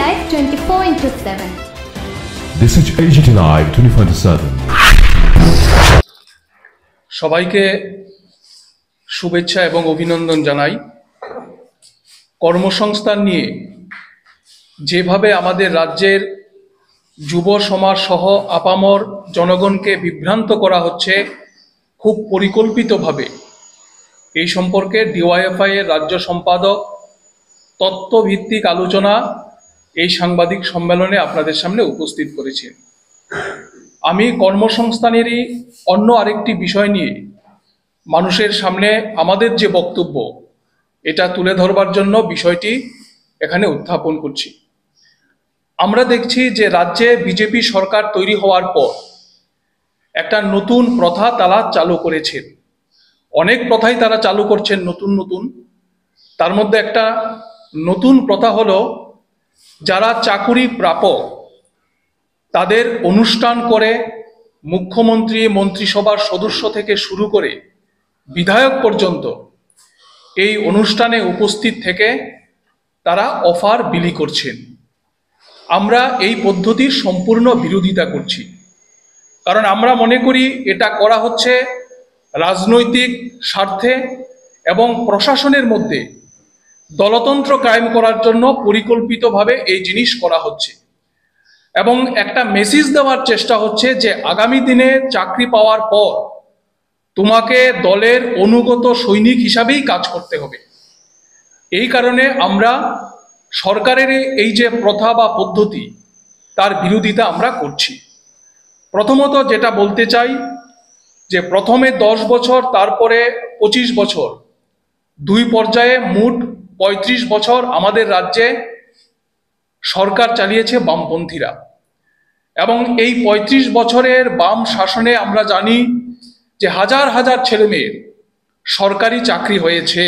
Live 24/7. This is AGT Live 24/7. সবাইকে শুভেচ্ছা এবং অভিনন্দন জানাই। কর্মসংস্থান নিয়ে যেভাবে আমাদের রাজ্যের যুব সমাজ সহ আপামর জনগণকে বিভ্রান্ত করা হচ্ছে খুব পরিকল্পিতভাবে, এই সম্পর্কে ডিওয়াইএফআই এর রাজ্য সম্পাদক তত্ত্বভিত্তিক আলোচনা এই সাংবাদিক সম্মেলনে আপনাদের সামনে উপস্থিত করেছেন। আমি কর্মসংস্থানেরই অন্য আরেকটি বিষয় নিয়ে মানুষের সামনে আমাদের যে বক্তব্য এটা তুলে ধরবার জন্য বিষয়টি এখানে উত্থাপন করছি। আমরা দেখছি যে রাজ্যে বিজেপি সরকার তৈরি হওয়ার পর একটা নতুন প্রথা তারা চালু করেছেন। অনেক প্রথাই তারা চালু করছেন নতুন। তার মধ্যে একটা নতুন প্রথা হলো, যারা চাকুরি প্রাপক তাদের অনুষ্ঠান করে মুখ্যমন্ত্রী, মন্ত্রিসভার সদস্য থেকে শুরু করে বিধায়ক পর্যন্ত এই অনুষ্ঠানে উপস্থিত থেকে তারা অফার বিলি করছেন। আমরা এই পদ্ধতির সম্পূর্ণ বিরোধিতা করছি, কারণ আমরা মনে করি এটা করা হচ্ছে রাজনৈতিক স্বার্থে এবং প্রশাসনের মধ্যে দলতন্ত্র কায়েম করার জন্য পরিকল্পিতভাবে এই জিনিস করা হচ্ছে এবং একটা মেসেজ দেওয়ার চেষ্টা হচ্ছে যে আগামী দিনে চাকরি পাওয়ার পর তোমাকে দলের অনুগত সৈনিক হিসাবেই কাজ করতে হবে। এই কারণে আমরা সরকারের এই যে প্রথা বা পদ্ধতি তার বিরোধিতা আমরা করছি। প্রথমত যেটা বলতে চাই যে প্রথমে 10 বছর, তারপরে 25 বছর, দুই পর্যায়ে মোট 35 বছর আমাদের রাজ্যে সরকার চালিয়েছে বামপন্থীরা, এবং এই 35 বছরের বাম শাসনে আমরা জানি যে হাজার হাজার ছেলেমেয়ের সরকারি চাকরি হয়েছে।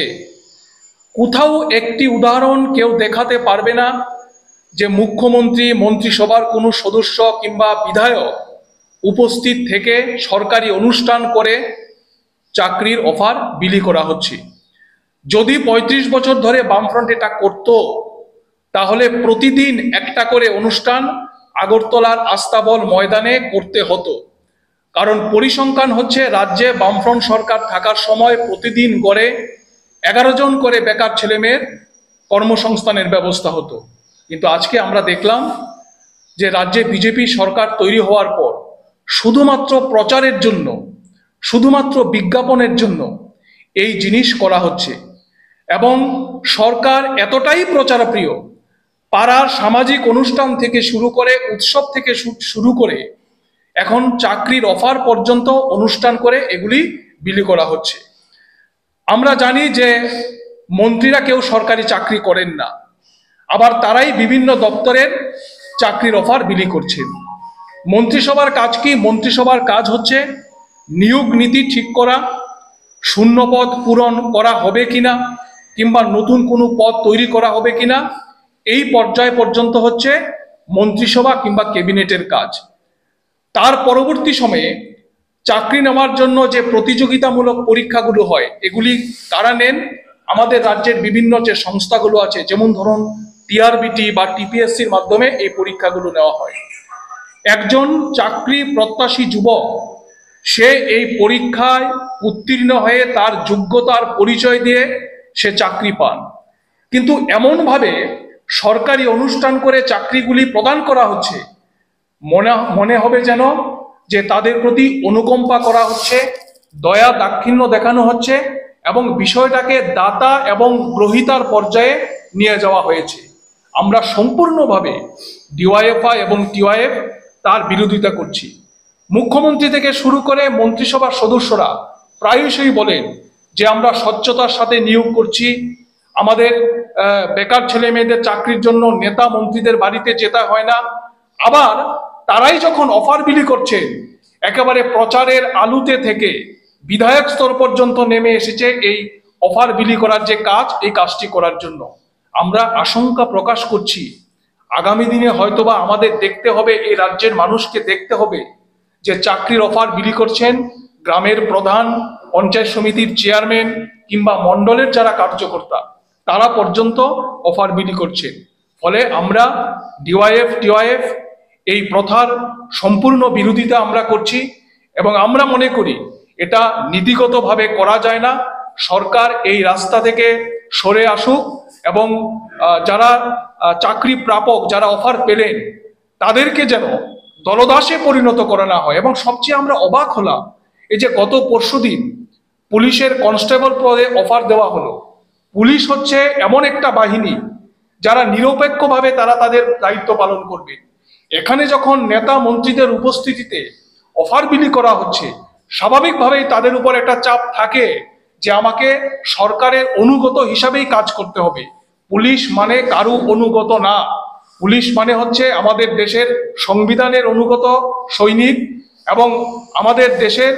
কোথাও একটি উদাহরণ কেউ দেখাতে পারবে না যে মুখ্যমন্ত্রী, মন্ত্রিসভার কোনো সদস্য কিংবা বিধায়ক উপস্থিত থেকে সরকারি অনুষ্ঠান করে চাকরির অফার বিলি করা হচ্ছে। যদি 35 বছর ধরে বামফ্রন্ট এটা করত, তাহলে প্রতিদিন একটা করে অনুষ্ঠান আগরতলার আস্তাবল ময়দানে করতে হতো। কারণ পরিসংখ্যান হচ্ছে রাজ্যে বামফ্রন্ট সরকার থাকার সময় প্রতিদিন গড়ে 11 জন করে বেকার ছেলেমেয়ের কর্মসংস্থানের ব্যবস্থা হতো। কিন্তু আজকে আমরা দেখলাম যে রাজ্যে বিজেপি সরকার তৈরি হওয়ার পর শুধুমাত্র প্রচারের জন্য, শুধুমাত্র বিজ্ঞাপনের জন্য এই জিনিস করা হচ্ছে। এবং সরকার এতটাই প্রচারপ্রিয়, পাড়ার সামাজিক অনুষ্ঠান থেকে শুরু করে, উৎসব থেকে শুরু করে এখন চাকরির অফার পর্যন্ত অনুষ্ঠান করে এগুলি বিলি করা হচ্ছে। আমরা জানি যে মন্ত্রীরা কেউ সরকারি চাকরি করেন না, আবার তারাই বিভিন্ন দপ্তরের চাকরির অফার বিলি করছেন। মন্ত্রিসভার কাজ কি? মন্ত্রিসভার কাজ হচ্ছে নিয়োগ নীতি ঠিক করা, শূন্য পদ পূরণ করা হবে কিনা, কিংবা নতুন কোনো পদ তৈরি করা হবে কিনা, এই পর্যায় পর্যন্ত হচ্ছে মন্ত্রিসভা কিংবা ক্যাবিনেটের কাজ। তার পরবর্তী সময়ে চাকরি নেওয়ার জন্য যে প্রতিযোগিতামূলক পরীক্ষাগুলো হয়, এগুলি কারা নেন? আমাদের রাজ্যের বিভিন্ন যে সংস্থাগুলো আছে, যেমন ধরুন টিআরবিটি বা টিপিএসসির মাধ্যমে এই পরীক্ষাগুলো নেওয়া হয়। একজন চাকরি প্রত্যাশী যুবক সে এই পরীক্ষায় উত্তীর্ণ হয়ে তার যোগ্যতার পরিচয় দিয়ে সে চাকরি পান, কিন্তু এমনভাবে সরকারি অনুষ্ঠান করে চাকরিগুলি প্রদান করা হচ্ছে, মনে হবে যেন যে তাদের প্রতি অনুকম্পা করা হচ্ছে, দয়া দাক্ষিণ্য দেখানো হচ্ছে এবং বিষয়টাকে দাতা এবং গ্রহীতার পর্যায়ে নিয়ে যাওয়া হয়েছে। আমরা সম্পূর্ণভাবে ডিওয়াইএফআই এবং টিওয়াইএফ তার বিরোধিতা করছি। মুখ্যমন্ত্রী থেকে শুরু করে মন্ত্রিসভার সদস্যরা প্রায়শই বলেন যে আমরা স্বচ্ছতার সাথে নিয়োগ করছি, আমাদের বেকার ছেলে মেয়েদের চাকরির জন্য নেতা মন্ত্রীদের বাড়িতে যেতে হয় না। আবার তারাই যখন অফার বিলি করছেন, একেবারে প্রচারের আলুতে থেকে বিধায়ক স্তর পর্যন্ত নেমে এসেছে এই অফার বিলি করার যে কাজ, এই কাজটি করার জন্য। আমরা আশঙ্কা প্রকাশ করছি আগামী দিনে হয়তোবা আমাদের দেখতে হবে, এই রাজ্যের মানুষকে দেখতে হবে যে চাকরির অফার বিলি করছেন গ্রামের প্রধান, পঞ্চায়েত সমিতির চেয়ারম্যান কিংবা মণ্ডলের যারা কার্যকর্তা, তারা পর্যন্ত অফার বিলি করছেন। ফলে আমরা ডিওয়াইএফ টিওয়াইএফ এই প্রথার সম্পূর্ণ বিরোধিতা আমরা করছি এবং আমরা মনে করি এটা নীতিগতভাবে করা যায় না। সরকার এই রাস্তা থেকে সরে আসুক এবং যারা চাকরি প্রাপক, যারা অফার পেলেন, তাদেরকে যেন দলদাসে পরিণত করা না হয়। এবং সবচেয়ে আমরা অবাক হলাম, এই যে গত পরশুদিন পুলিশের কনস্টেবল পদে অফার দেওয়া হলো। পুলিশ হচ্ছে এমন একটা বাহিনী যারা নিরপেক্ষভাবে তারা তাদের দায়িত্ব পালন করবে। এখানে যখন নেতা মন্ত্রীদের উপস্থিতিতে অফার বিলি করা হচ্ছে, স্বাভাবিকভাবেই তাদের উপর একটা চাপ থাকে যে আমাকে সরকারের অনুগত হিসাবেই কাজ করতে হবে। পুলিশ মানে কারু অনুগত না, পুলিশ মানে হচ্ছে আমাদের দেশের সংবিধানের অনুগত সৈনিক এবং আমাদের দেশের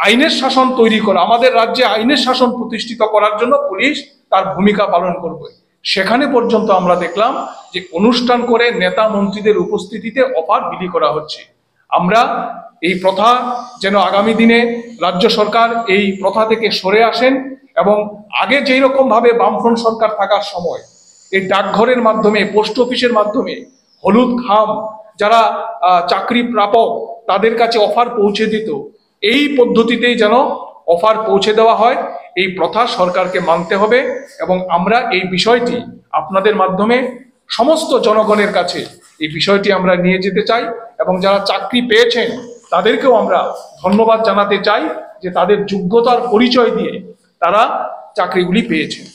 আইনের শাসন তৈরি করা, আমাদের রাজ্যে আইনের শাসন প্রতিষ্ঠিত করার জন্য পুলিশ তার ভূমিকা পালন করবে। সেখানে পর্যন্ত আমরা দেখলাম যে অনুষ্ঠান করে নেতা মন্ত্রীদের উপস্থিতিতে অফার বিলি করা হচ্ছে। আমরা এই প্রথা যেন আগামী দিনে রাজ্য সরকার এই প্রথা থেকে সরে আসেন এবং আগে যেই রকম ভাবে বামফ্রন্ট সরকার থাকার সময় এই ডাকঘরের মাধ্যমে, পোস্ট অফিসের মাধ্যমে হলুদ খাম যারা চাকরি প্রাপক তাদের কাছে অফার পৌঁছে দিত, এই পদ্ধতিতেই যেন অফার পৌঁছে দেওয়া হয়। এই প্রথা সরকারকে মানতে হবে এবং আমরা এই বিষয়টি আপনাদের মাধ্যমে সমস্ত জনগণের কাছে এই বিষয়টি আমরা নিয়ে যেতে চাই এবং যারা চাকরি পেয়েছেন তাদেরকেও আমরা ধন্যবাদ জানাতে চাই যে তাদের যোগ্যতার পরিচয় দিয়ে তারা চাকরিগুলি পেয়েছেন।